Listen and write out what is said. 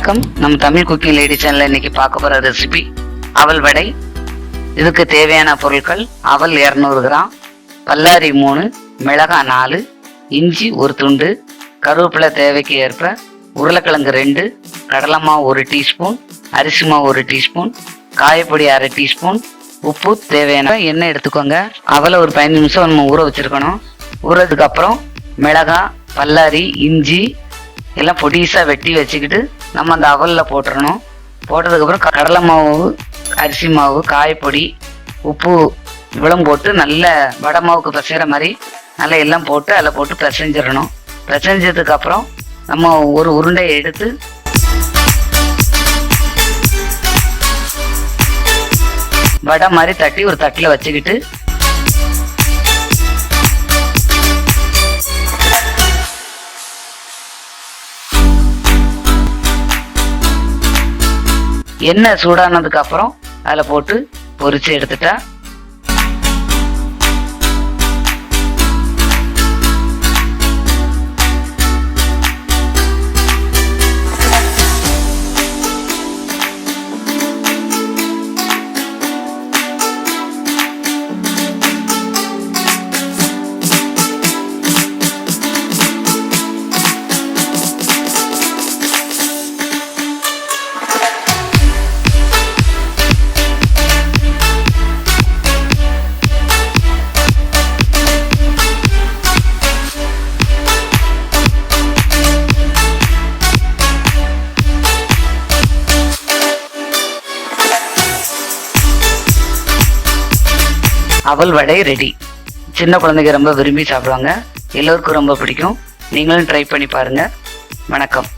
வணக்கம். நம்ம Tamil cooking lady சேனல்ல இன்னைக்கு பார்க்க போற ரெசிபி அவல் வடை. இதுக்கு தேவையான பொருட்கள்: அவல் 200 கிராம், பல்லாரி 3, மிளகாய் 4, இஞ்சி 1 துண்டு, கருவேப்பிலை தேவைக்கு ஏற்ப, உருளைக்கிழங்கு 2, கடலை மாவு 1 டீஸ்பூன், அரிசி மாவு 1 டீஸ்பூன், காயப்பொடி 1/2 டீஸ்பூன், உப்பு தேவையான எண்ணெய் எடுத்துக்கோங்க. அவலை ஒரு 15 நிமிஷம் நம்ம ஊற வச்சிருக்கணும். ஊறதுக்கு அப்புறம் மிளகாய், பல்லாரி, இஞ்சி எல்லாம் பொடிசாக வெட்டி வச்சுக்கிட்டு நம்ம அந்த அவலில் போட்டுடணும். போட்டதுக்கப்புறம் கடலை மாவு, அரிசி மாவு, காயப்பொடி, உப்பு இவ்வளவு போட்டு நல்ல வடை மாவுக்கு பிசைகிற மாதிரி நல்லா எல்லாம் போட்டு அதில் போட்டு பிசைஞ்சிடணும். பிசைஞ்சதுக்கப்புறம் நம்ம ஒரு உருண்டையை எடுத்து வடை மாதிரி தட்டி ஒரு தட்டில் வச்சுக்கிட்டு எண்ணெய் சூடானதுக்கு அப்புறம் அதில் போட்டு பொரிச்சு எடுத்துட்டா அவல் வடை ரெடி. சின்ன குழந்தைங்க ரொம்ப விரும்பி சாப்பிடுவாங்க. எல்லோருக்கும் ரொம்ப பிடிக்கும். நீங்களும் ட்ரை பண்ணி பாருங்க. வணக்கம்.